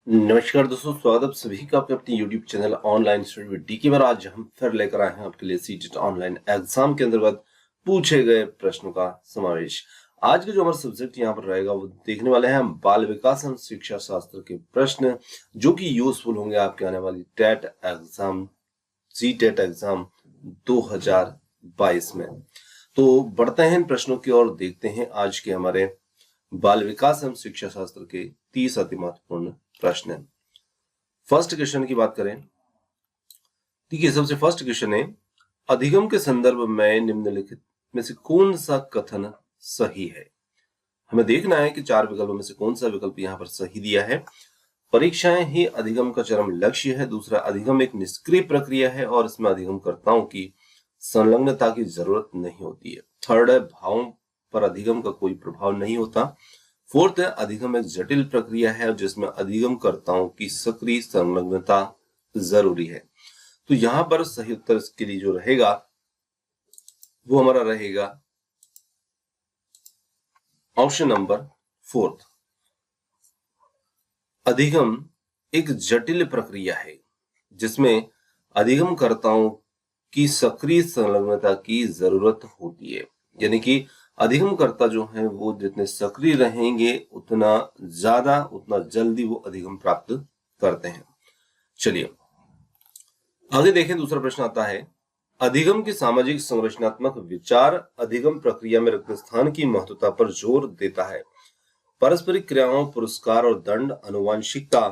नमस्कार दोस्तों, स्वागत है सभी का आपके अपने YouTube channel online study with DK पर। आज हम फिर लेकर आए हैं आपके लिए सीटेट ऑनलाइन एग्जाम के अंतर्गत पूछे गए प्रश्नों का समावेश। आज का जो हमारा सब्जेक्ट यहाँ पर रहेगा वो देखने वाले हैं हम बाल विकास एवं शिक्षा शास्त्र के प्रश्न, जो कि यूजफुल होंगे आपके आने वाली टेट एग्जाम, सीटेट एग्जाम 2022 में। तो बढ़ते हैं इन प्रश्नों की ओर, देखते हैं आज के हमारे बाल विकास एवं शिक्षा शास्त्र के 30 अति महत्वपूर्ण प्रश्न है। फर्स्ट क्वेश्चन की बात करें, ठीक है, सबसे फर्स्ट क्वेश्चन है, अधिगम के संदर्भ में निम्नलिखित में से कौन सा कथन सही है। हमें देखना है कि चार विकल्पों में से कौन सा विकल्प यहाँ पर सही दिया है। परीक्षाएं ही अधिगम का चरम लक्ष्य है। दूसरा, अधिगम एक निष्क्रिय प्रक्रिया है और इसमें अधिगमकर्ताओं की संलग्नता की जरूरत नहीं होती है। थर्ड है, भावों पर अधिगम का कोई प्रभाव नहीं होता। फोर्थ है, अधिगम एक जटिल प्रक्रिया है जिसमें अधिगमकर्ताओं की सक्रिय संलग्नता जरूरी है। तो यहां पर सही उत्तर इसके लिए जो रहेगा वो हमारा रहेगा ऑप्शन नंबर फोर्थ। अधिगम एक जटिल प्रक्रिया है जिसमें अधिगमकर्ताओं की सक्रिय संलग्नता की जरूरत होती है। यानी कि अधिगमकर्ता जो हैं वो जितने सक्रिय रहेंगे उतना ज्यादा, उतना जल्दी वो अधिगम प्राप्त करते हैं। चलिए आगे देखें। दूसरा प्रश्न आता है, अधिगम की सामाजिक संरचनात्मक विचार अधिगम प्रक्रिया में रिक्त स्थान की महत्वता पर जोर देता है। पारस्परिक क्रियाओं, पुरस्कार और दंड, आनुवंशिकता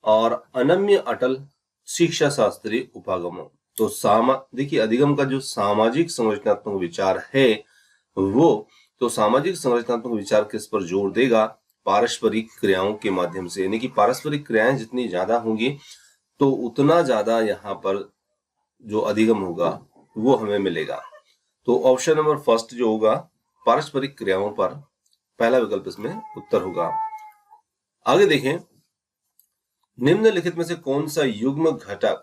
और अनम्य अटल शिक्षा शास्त्रीय उपागमों। तो देखिए, अधिगम का जो सामाजिक संरचनात्मक विचार है वो, तो सामाजिक संरचनात्मक विचार किस पर जोर देगा? पारस्परिक क्रियाओं के माध्यम से। यानी कि पारस्परिक क्रियाएं जितनी ज्यादा होंगी तो उतना ज्यादा यहाँ पर जो अधिगम होगा वो हमें मिलेगा। तो ऑप्शन नंबर फर्स्ट जो होगा, पारस्परिक क्रियाओं पर, पहला विकल्प इसमें उत्तर होगा। आगे देखें, निम्नलिखित में से कौन सा युग्म घटक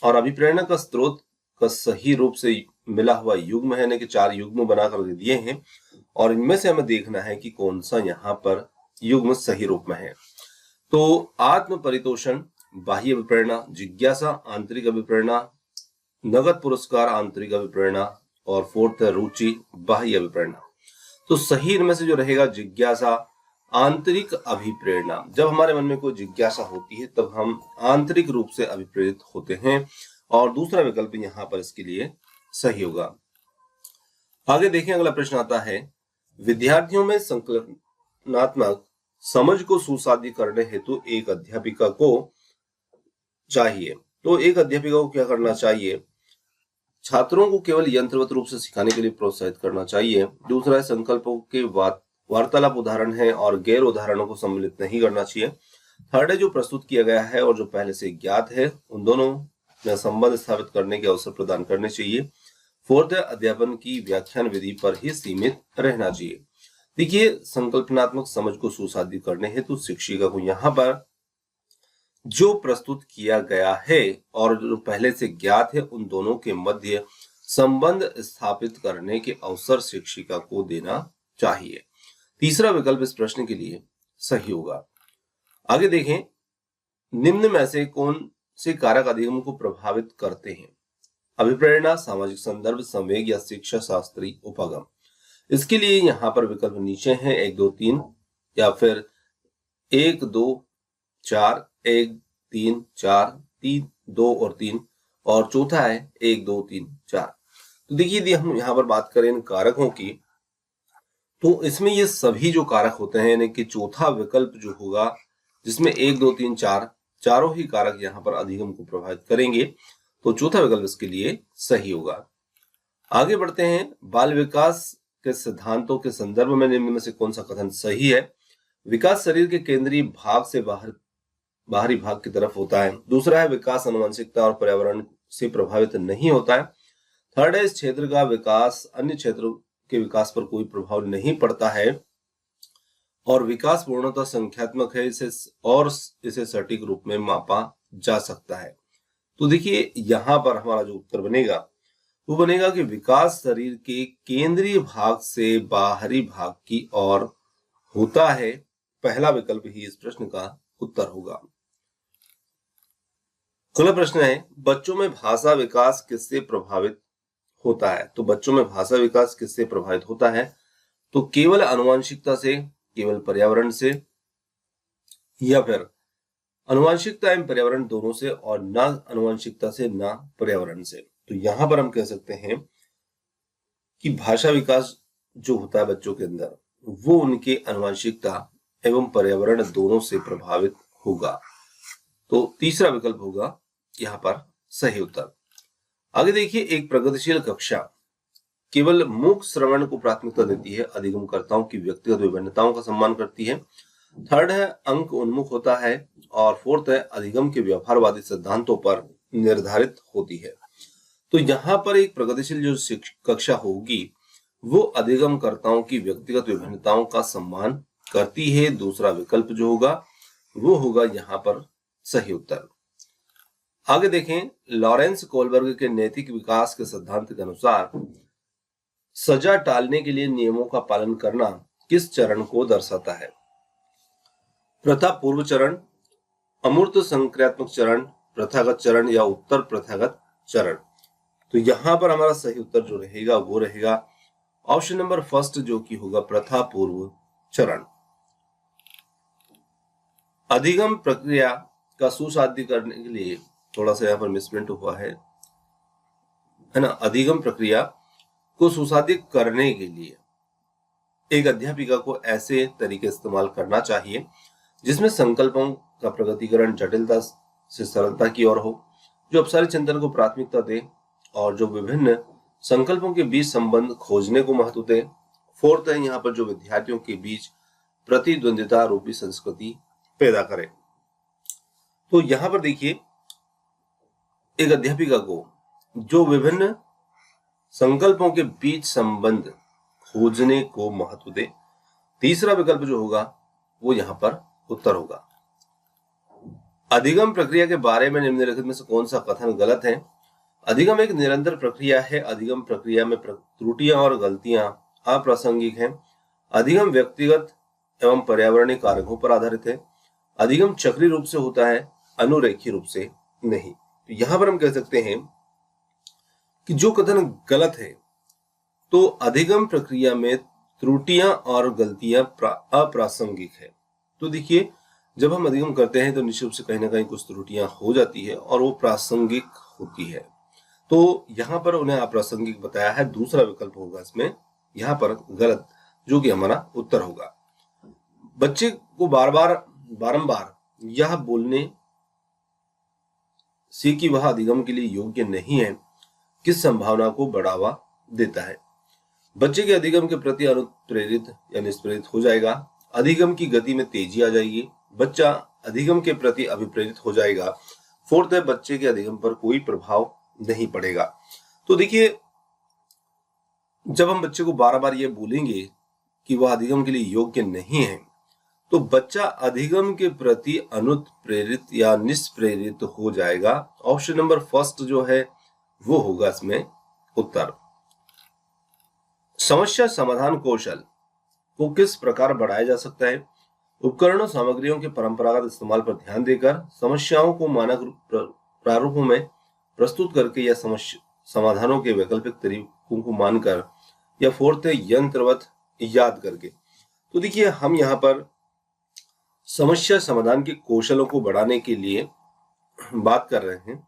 और अभिप्रेरणा का स्रोत का सही रूप से मिला हुआ युग्म है। यानी कि चार युग्म बनाकर दिए हैं और इनमें से हमें देखना है कि कौन सा यहाँ पर युग्म सही रूप में है। तो आत्म परितोषण, बाह्य अभिप्रेरणा, जिज्ञासा, आंतरिक अभिप्रेरणा, नगद पुरस्कार, आंतरिक अभिप्रेरणा, और फोर्थ है रुचि, बाह्य अभिप्रेरणा। तो सही इनमें से जो रहेगा जिज्ञासा, आंतरिक अभिप्रेरणा। जब हमारे मन में कोई जिज्ञासा होती है तब हम आंतरिक रूप से अभिप्रेरित होते हैं, और दूसरा विकल्प यहाँ पर इसके लिए सही होगा। आगे देखें, अगला प्रश्न आता है, विद्यार्थियों में संकलनात्मक समझ को सुसाध्य करने हेतु एक अध्यापिका को चाहिए। तो एक अध्यापिका को क्या करना चाहिए? छात्रों को केवल यंत्रवत रूप से सिखाने के लिए प्रोत्साहित करना चाहिए। दूसरा है, संकल्पों के वार्तालाप उदाहरण है और गैर उदाहरणों को सम्मिलित नहीं करना चाहिए। थर्ड है, जो प्रस्तुत किया गया है और जो पहले से ज्ञात है उन दोनों में संबंध स्थापित करने के अवसर प्रदान करने चाहिए। फोर्थ है, अध्यापन की व्याख्यान विधि पर ही सीमित रहना चाहिए। देखिए, संकल्पनात्मक समझ को सुसाध्य करने हेतु शिक्षिका को यहाँ पर जो प्रस्तुत किया गया है और जो पहले से ज्ञात है उन दोनों के मध्य संबंध स्थापित करने के अवसर शिक्षिका को देना चाहिए। तीसरा विकल्प इस प्रश्न के लिए सही होगा। आगे देखें, निम्न में से कौन से कारक अधिगम को प्रभावित करते हैं? अभिप्रेरणा, सामाजिक संदर्भ, संवेग या शिक्षा शास्त्रीय उपागम। इसके लिए यहाँ पर विकल्प नीचे हैं, 1 2 3, या फिर 1 2 4, 1 3 4, 3 2 और 3, और चौथा है 1 2 3 4। तो देखिए, यदि हम यहाँ पर बात करें इन कारकों की, तो इसमें ये सभी जो कारक होते हैं, यानी कि चौथा विकल्प जो होगा जिसमें 1 2 3 4 चारों ही कारक यहाँ पर अधिगम को प्रभावित करेंगे, तो चौथा विकल्प इसके लिए सही होगा। आगे बढ़ते हैं, बाल विकास के सिद्धांतों के संदर्भ में निम्न में से कौन सा कथन सही है? विकास शरीर के केंद्रीय भाग से बाहरी भाग की तरफ होता है। दूसरा है, विकास आनुवंशिकता और पर्यावरण से प्रभावित नहीं होता है। थर्ड है, इस क्षेत्र का विकास अन्य क्षेत्रों के विकास पर कोई प्रभाव नहीं पड़ता है, और विकास पूर्णतः संख्यात्मक है, इसे सटीक रूप में मापा जा सकता है। तो देखिए, यहाँ पर हमारा जो उत्तर बनेगा वो बनेगा कि विकास शरीर के केंद्रीय भाग से बाहरी भाग की ओर होता है। पहला विकल्प ही इस प्रश्न का उत्तर होगा। अगला प्रश्न है, बच्चों में भाषा विकास किससे प्रभावित होता है? तो बच्चों में भाषा विकास किससे प्रभावित होता है? तो केवल आनुवंशिकता से, केवल पर्यावरण से, या फिर आनुवंशिकता एवं पर्यावरण दोनों से, और ना आनुवंशिकता से ना पर्यावरण से। तो यहां पर हम कह सकते हैं कि भाषा विकास जो होता है बच्चों के अंदर, वो उनके आनुवंशिकता एवं पर्यावरण दोनों से प्रभावित होगा। तो तीसरा विकल्प होगा यहाँ पर सही उत्तर। आगे देखिए, एक प्रगतिशील कक्षा केवल मूक श्रवण को प्राथमिकता देती है, अधिगमकर्ताओं की व्यक्तिगत विभिन्नताओं का सम्मान करती है। थर्ड है अंक उन्मुख होता है, और फोर्थ है अधिगम के व्यवहारवादी सिद्धांतों पर निर्धारित होती है। तो यहाँ पर एक प्रगतिशील जो कक्षा होगी वो अधिगमकर्ताओं की व्यक्तिगत विभिन्नताओं का सम्मान करती है। दूसरा विकल्प जो होगा वो होगा यहाँ पर सही उत्तर। आगे देखें, लॉरेंस कोलबर्ग के नैतिक विकास के सिद्धांत के अनुसार सजा टालने के लिए नियमों का पालन करना किस चरण को दर्शाता है? प्रथा पूर्व चरण, अमूर्त संक्रियात्मक चरण, प्रथागत चरण, या उत्तर प्रथागत चरण। तो यहां पर हमारा सही उत्तर जो रहेगा वो रहेगा ऑप्शन नंबर फर्स्ट, जो कि होगा प्रथा पूर्व चरण। अधिगम प्रक्रिया का सुसाध्य करने के लिए, थोड़ा सा यहाँ पर मिसप्रिंट हुआ है ना, अधिगम प्रक्रिया को सुसाध्य करने के लिए एक अध्यापिका को ऐसे तरीके इस्तेमाल करना चाहिए जिसमें संकल्पों का प्रगतीकरण जटिलता से सरलता की ओर हो, जो अपसारी चिंतन को प्राथमिकता दे, और जो विभिन्न संकल्पों के बीच संबंध खोजने को महत्व दे। फोर्थ है यहाँ पर जो विद्यार्थियों के बीच प्रतिद्वंदिता रूपी संस्कृति पैदा करे। तो यहाँ पर देखिए, एक अध्यापिका को जो विभिन्न संकल्पों के बीच संबंध खोजने को महत्व दे। तीसरा विकल्प जो होगा वो यहाँ पर उत्तर होगा। अधिगम प्रक्रिया के बारे में निम्नलिखित में से कौन सा कथन गलत है? अधिगम एक निरंतर प्रक्रिया है। अधिगम प्रक्रिया में त्रुटियां और गलतियां अप्रासंगिक हैं। अधिगम व्यक्तिगत एवं पर्यावरणीय कारकों पर आधारित है। अधिगम चक्रीय रूप से होता है, अनुरेखीय रूप से नहीं। तो यहां पर हम कह सकते हैं कि जो कथन गलत है, तो अधिगम प्रक्रिया में त्रुटियां और गलतियां अप्रासंगिक है। तो देखिए, जब हम अधिगम करते हैं तो निश्चित रूप से कहीं ना कहीं कुछ त्रुटियां हो जाती है और वो प्रासंगिक होती है। तो यहाँ पर उन्हें अप्रासंगिक बताया है। दूसरा विकल्प होगा इसमें यहाँ पर गलत, जो कि हमारा उत्तर होगा। बच्चे को बारंबार यह बोलने से कि वह अधिगम के लिए योग्य नहीं है, किस संभावना को बढ़ावा देता है? बच्चे के अधिगम के प्रति अनुप्रेरित या निष्प्रेरित हो जाएगा। अधिगम की गति में तेजी आ जाएगी। बच्चा अधिगम के प्रति अभिप्रेरित हो जाएगा। फोर्थ है, बच्चे के अधिगम पर कोई प्रभाव नहीं पड़ेगा। तो देखिए, जब हम बच्चे को बार बार ये बोलेंगे कि वह अधिगम के लिए योग्य नहीं है, तो बच्चा अधिगम के प्रति अनुप्रेरित या निष्प्रेरित हो जाएगा। ऑप्शन नंबर फर्स्ट जो है वो होगा इसमें उत्तर। समस्या समाधान कौशल को किस प्रकार बढ़ाया जा सकता है? उपकरणों सामग्रियों के परंपरागत इस्तेमाल पर ध्यान देकर, समस्याओं को मानक प्रारूपों में प्रस्तुत करके, या समाधानों के वैकल्पिक तरीकों को मानकर, या फोर्थ है यंत्रवत याद करके। तो देखिए, हम यहाँ पर समस्या समाधान के कौशलों को बढ़ाने के लिए बात कर रहे हैं।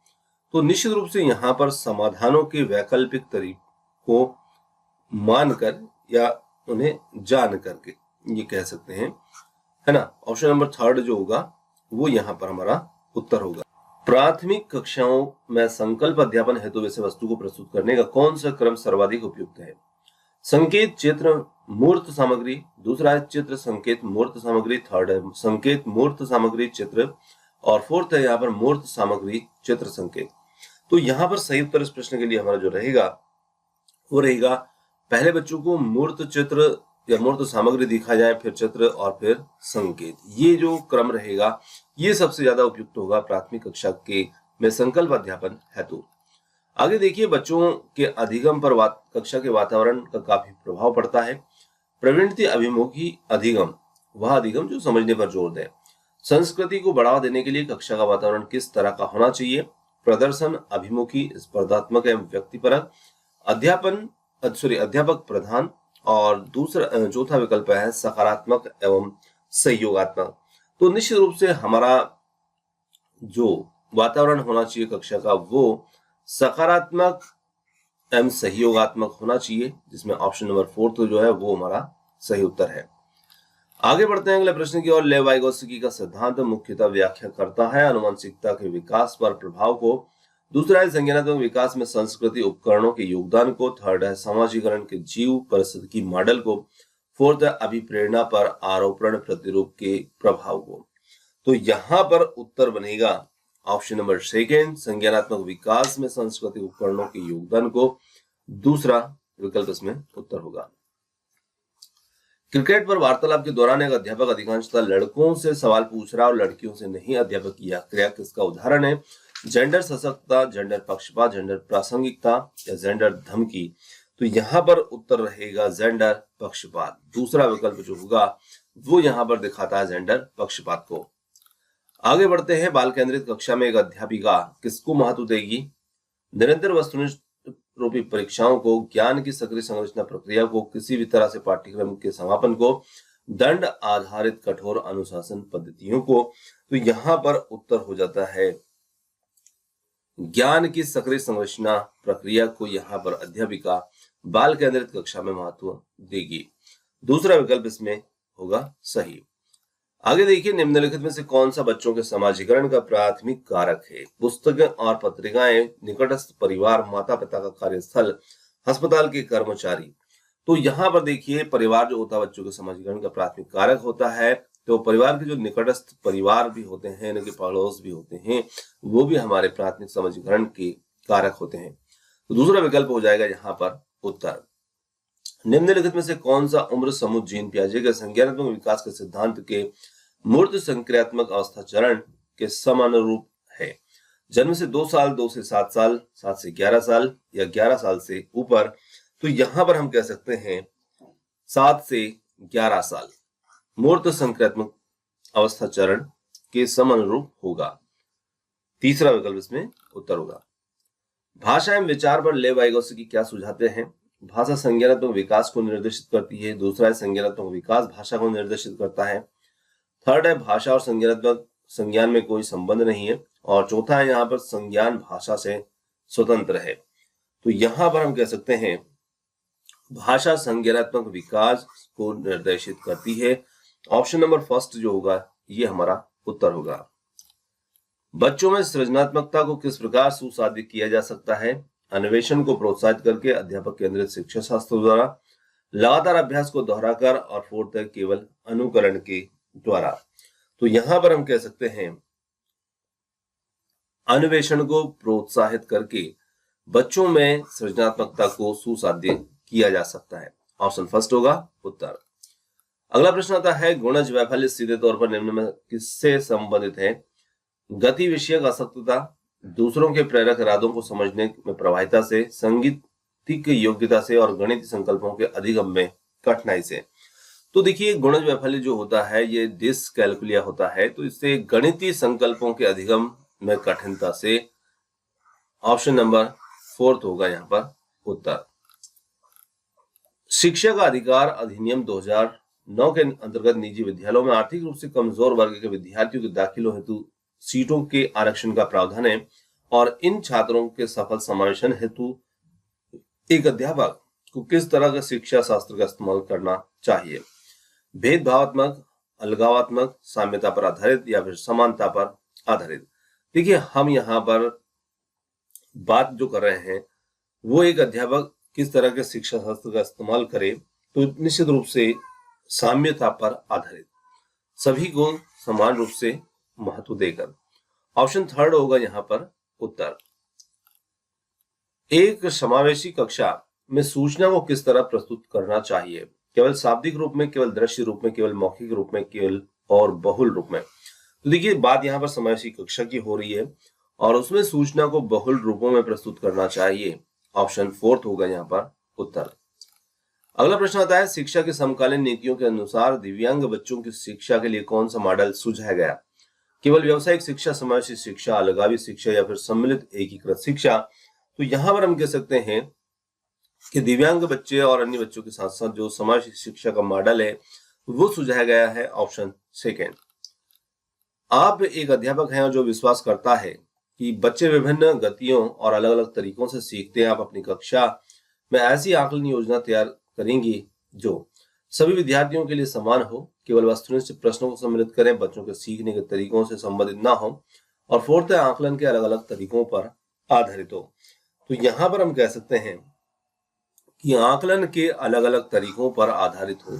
तो निश्चित रूप से यहाँ पर समाधानों के वैकल्पिक तरीकों को मानकर या उन्हें जान करके, ये कह सकते हैं, है ना। ऑप्शन नंबर थर्ड जो होगा वो यहाँ पर हमारा उत्तर होगा। प्राथमिक कक्षाओं में संकल्प अध्यापन हेतु विषय वस्तु को प्रस्तुत करने का कौन सा क्रम सर्वाधिक उपयुक्त है? संकेत, चित्र, मूर्त सामग्री। दूसरा है चित्र, संकेत, मूर्त सामग्री। थर्ड है संकेत, मूर्त सामग्री, चित्र, और फोर्थ है यहाँ पर मूर्त सामग्री, चित्र, संकेत। तो यहाँ पर सही उत्तर इस प्रश्न के लिए हमारा जो रहेगा वो रहेगा, पहले बच्चों को मूर्त चित्र या मूर्त सामग्री दिखा जाए, फिर चित्र और फिर संकेत। ये जो क्रम रहेगा ये सबसे ज्यादा उपयुक्त होगा प्राथमिक कक्षा के में संकल्प अध्यापन हेतु। आगे देखिए, बच्चों के अधिगम पर कक्षा के वातावरण का काफी प्रभाव पड़ता है। प्रवृत्ति अभिमुखी अधिगम, वह अधिगम जो समझने पर जोर दे। संस्कृति को बढ़ावा देने के लिए कक्षा का वातावरण किस तरह का होना चाहिए? प्रदर्शन अभिमुखी, स्पर्धात्मक एवं व्यक्तिपरक, अध्यापक प्रधान, और दूसरा चौथा विकल्प है सकारात्मक एवं सहयोगात्मक। तो निश्चित रूप से हमारा जो वातावरण होना चाहिए कक्षा का वो सकारात्मक एवं सहयोगात्मक होना चाहिए, जिसमें ऑप्शन नंबर 4 जो है वो हमारा सही उत्तर है। आगे बढ़ते हैं अगले प्रश्न की ओर। लेव वाइगोत्स्की का सिद्धांत मुख्यतः व्याख्या करता है आनुवंशिकता के विकास पर प्रभाव को, दूसरा है संज्ञानात्मक विकास में संस्कृति उपकरणों के योगदान को, थर्ड है समाजीकरण के जीव परिस्थिति मॉडल को, फोर्थ है अभिप्रेरणा पर आरोपण प्रतिरूप के प्रभाव को। तो यहां पर उत्तर बनेगा ऑप्शन नंबर 2, संज्ञानात्मक विकास में सांस्कृतिक उपकरणों के योगदान को, दूसरा विकल्प इसमें उत्तर होगा। क्रिकेट पर वार्तालाप के दौरान एक अध्यापक अधिकांशतः लड़कों से सवाल पूछ रहा और लड़कियों से नहीं। अध्यापक की यह क्रिया किसका उदाहरण है? जेंडर सशक्तता, जेंडर पक्षपात, जेंडर प्रासंगिकता या जेंडर धमकी। तो यहां पर उत्तर रहेगा जेंडर पक्षपात। दूसरा विकल्प जो होगा वो यहां पर दिखाता है जेंडर पक्षपात को। आगे बढ़ते हैं। बाल केंद्रित कक्षा में एक अध्यापिका किसको महत्व देगी? निरंतर वस्तुनिष्ठ रूपी परीक्षाओं को, ज्ञान की सक्रिय संरचना प्रक्रिया को, किसी भी तरह से पाठ्यक्रम के समापन को, दंड आधारित कठोर अनुशासन पद्धतियों को। तो यहां पर उत्तर हो जाता है ज्ञान की सक्रिय संरचना प्रक्रिया को यहां पर अध्यापिका बाल केंद्रित कक्षा में महत्व देगी। दूसरा विकल्प इसमें होगा सही। आगे देखिए, निम्नलिखित में से कौन सा बच्चों के समाजीकरण का प्राथमिक कारक है? पुस्तकें और पत्रिकाएं, निकटस्थ परिवार, माता पिता का कार्यस्थल, अस्पताल के कर्मचारी। तो यहां पर देखिए परिवार जो होता है बच्चों के समाजीकरण का प्राथमिक कारक होता है। तो परिवार के जो निकटस्थ परिवार भी होते हैं, इनके पड़ोस भी होते हैं, वो भी हमारे प्राथमिक समाजीकरण के कारक होते हैं। तो दूसरा विकल्प हो जाएगा यहाँ पर उत्तर। निम्नलिखित में से कौन सा उम्र समूह जीन पियाजे के संज्ञानात्मक विकास के सिद्धांत के मूर्त संक्रियात्मक अवस्था चरण के समानुरूप है? जन्म से 2 साल, 2 से 7 साल, 7 से 11 साल या 11 साल से ऊपर। तो यहां पर हम कह सकते हैं 7 से 11 साल मूर्त संक्रियात्मक अवस्था चरण के समानुरूप होगा। तीसरा विकल्प इसमें उत्तर होगा। भाषा एवं विचार पर लेव वाइगोत्स्की क्या सुझाते हैं? भाषा संज्ञानात्मक विकास को निर्देशित करती है। दूसरा है संज्ञानात्मक विकास भाषा को निर्देशित करता है। थर्ड है भाषा और संज्ञानात्मक संज्ञान में कोई संबंध नहीं है। और चौथा है यहाँ पर संज्ञान भाषा से स्वतंत्र है। तो यहां पर हम कह सकते हैं भाषा संज्ञानात्मक विकास को निर्देशित करती है। ऑप्शन नंबर फर्स्ट जो होगा ये हमारा उत्तर होगा। बच्चों में सृजनात्मकता को किस प्रकार सुसाध्य किया जा सकता है? अन्वेषण को प्रोत्साहित करके, अध्यापक केंद्रित शिक्षा शास्त्र द्वारा, लगातार अभ्यास को दोहराकर, और फोर्थ है केवल अनुकरण के द्वारा। तो यहां पर हम कह सकते हैं अन्वेषण को प्रोत्साहित करके बच्चों में सृजनात्मकता को सुसाध्य किया जा सकता है। ऑप्शन फर्स्ट होगा उत्तर। अगला प्रश्न आता है गुणज वैफल्य सीधे तौर पर निम्न में किससे संबंधित है? गति विषयक आसक्तता, दूसरों के प्रेरक इरादों को समझने में प्रभाविता से, संगीतिक योग्यता से, और गणितीय संकल्पों के अधिगम में कठिनाई से। तो देखिए गुणज वैफल्य जो होता है ये डिसकैलकुलिया होता है। तो इससे गणितीय संकल्पों के अधिगम में कठिनता से। ऑप्शन नंबर 4 होगा यहाँ पर उत्तर। शिक्षा का अधिकार अधिनियम 2009 के अंतर्गत निजी विद्यालयों में आर्थिक रूप से कमजोर वर्ग के विद्यार्थियों के दाखिलों हेतु सीटों के आरक्षण का प्रावधान है, और इन छात्रों के सफल समावेशन हेतु एक अध्यापक को किस तरह का शिक्षा शास्त्र का इस्तेमाल करना चाहिए? भेदभावात्मक, अलगावात्मक, साम्यता पर आधारित या फिर समानता पर आधारित। देखिए हम यहाँ पर बात जो कर रहे हैं वो एक अध्यापक किस तरह के शिक्षा शास्त्र का इस्तेमाल करे, तो निश्चित रूप से साम्यता पर आधारित, सभी को समान रूप से महत्व देकर। ऑप्शन थर्ड होगा यहाँ पर उत्तर। एक समावेशी कक्षा में सूचना को किस तरह प्रस्तुत करना चाहिए? केवल शाब्दिक रूप में, केवल दृश्य रूप में, केवल मौखिक रूप में, केवल और बहुल रूप में। तो देखिए बात यहाँ पर समावेशी कक्षा की हो रही है और उसमें सूचना को बहुल रूपों में प्रस्तुत करना चाहिए। ऑप्शन 4 होगा यहाँ पर उत्तर। अगला प्रश्न आता है शिक्षा के समकालीन नीतियों के अनुसार दिव्यांग बच्चों की शिक्षा के लिए कौन सा मॉडल सुझाया गया? केवल व्यावसायिक शिक्षा, समावेशी शिक्षा, अलगावी शिक्षा या फिर सम्मिलित एकीकृत शिक्षा। तो यहाँ पर हम कह सकते हैं कि दिव्यांग बच्चे और अन्य बच्चों के साथ साथ जो समावेशी शिक्षा का मॉडल है वो सुझाया गया है ऑप्शन सेकेंड। आप एक अध्यापक हैं और जो विश्वास करता है कि बच्चे विभिन्न गतियों और अलग अलग तरीकों से सीखते हैं। आप अपनी कक्षा में ऐसी आकलन योजना तैयार करेंगी जो सभी विद्यार्थियों के लिए समान हो, केवल वस्तुनिष्ठ प्रश्नों को सम्मिलित करें, बच्चों के सीखने के तरीकों से संबंधित ना हो, और फोर्थ है आकलन के अलग अलग तरीकों पर आधारित हो। तो यहाँ पर हम कह सकते हैं कि आकलन के अलग अलग तरीकों पर आधारित हो।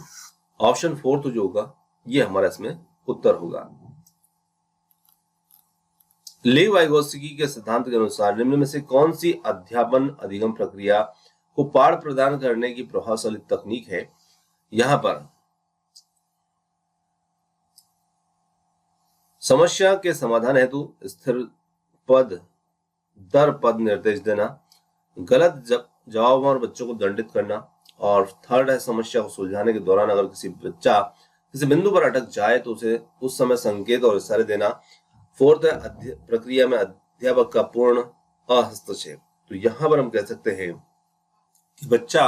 ऑप्शन फोर्थ जो होगा ये हमारा इसमें उत्तर होगा। लेव वाइगोत्स्की के सिद्धांत के अनुसार निम्न में से कौन सी अध्यापन अधिगम प्रक्रिया को पाठ प्रदान करने की प्रभावशाली तकनीक है। यहां पर समस्या के समाधान हेतु स्थिर पद दर पद निर्देश देना, गलत जवाब और बच्चों को दंडित करना, और थर्ड है समस्या को सुलझाने के दौरान अगर किसी बच्चा किसी बिंदु पर अटक जाए तो उसे उस समय संकेत और इशारे देना। फोर्थ है प्रक्रिया में अध्यापक का पूर्ण हस्तक्षेप। तो यहां पर हम कह सकते हैं कि बच्चा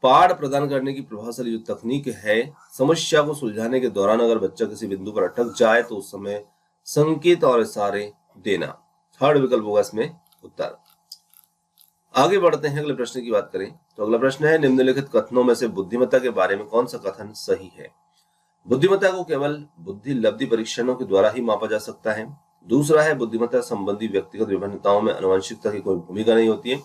पाठ प्रदान करने की प्रभावशाली जो तकनीक है, समस्या को सुलझाने के दौरान अगर बच्चा किसी बिंदु पर अटक जाए तो उस समय संकेत और इशारे देना। थर्ड विकल्प होगा इसमें उत्तर। आगे बढ़ते हैं, अगले प्रश्न की बात करें तो अगला प्रश्न है निम्नलिखित कथनों में से बुद्धिमत्ता के बारे में कौन सा कथन सही है। बुद्धिमत्ता को केवल बुद्धि लब्धि परीक्षणों के द्वारा ही मापा जा सकता है। दूसरा है बुद्धिमत्ता संबंधी व्यक्तिगत विभिन्नताओं में आनुवंशिकता की कोई भूमिका नहीं होती है।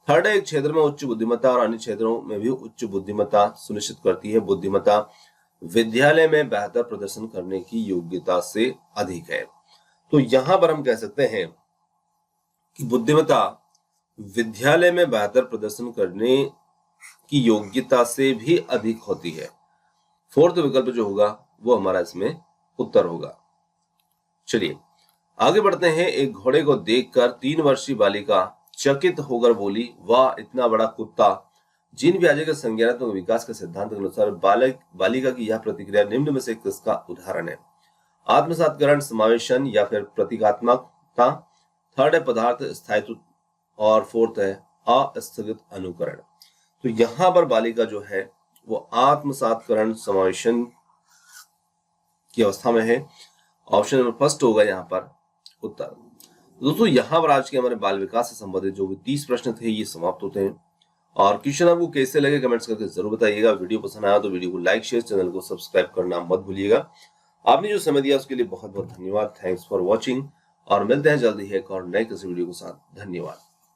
थर्ड है एक क्षेत्र में उच्च बुद्धिमत्ता और अन्य क्षेत्रों में भी उच्च बुद्धिमत्ता सुनिश्चित करती है। बुद्धिमत्ता विद्यालय में बेहतर प्रदर्शन करने की योग्यता से अधिक है। तो यहां पर हम कह सकते हैं कि बुद्धिमत्ता विद्यालय में बेहतर प्रदर्शन करने की योग्यता से भी अधिक होती है। फोर्थ विकल्प जो होगा वो हमारा इसमें उत्तर होगा। चलिए आगे बढ़ते हैं। एक घोड़े को देखकर 3 वर्षीय बालिका चकित होकर बोली, वाह इतना बड़ा कुत्ता। जीन पियाजे के संज्ञानात्मक विकास के सिद्धांत के अनुसार बालिका की यह प्रतिक्रिया निम्न में से किसका उदाहरण है। आत्मसातकरण, समावेशन या फिर प्रतीकात्मकता। थर्ड है पदार्थ स्थायित्व और फोर्थ है अस्थगित अनुकरण। तो यहां पर बालिका जो है वो आत्मसातकरण समावेशन की अवस्था में है। ऑप्शन नंबर फर्स्ट होगा यहाँ पर उत्तर। दोस्तों यहाँ पर आज के हमारे बाल विकास से संबंधित जो भी 30 प्रश्न थे ये समाप्त होते हैं। और क्वेश्चन आपको कैसे लगे कमेंट्स करके जरूर बताइएगा। वीडियो पसंद आया तो वीडियो को लाइक शेयर, चैनल को सब्सक्राइब करना मत भूलिएगा। आपने जो समय दिया उसके लिए बहुत बहुत धन्यवाद। थैंक्स फॉर वॉचिंग और मिलते हैं जल्दी है एक और नए किसी वीडियो के साथ। धन्यवाद।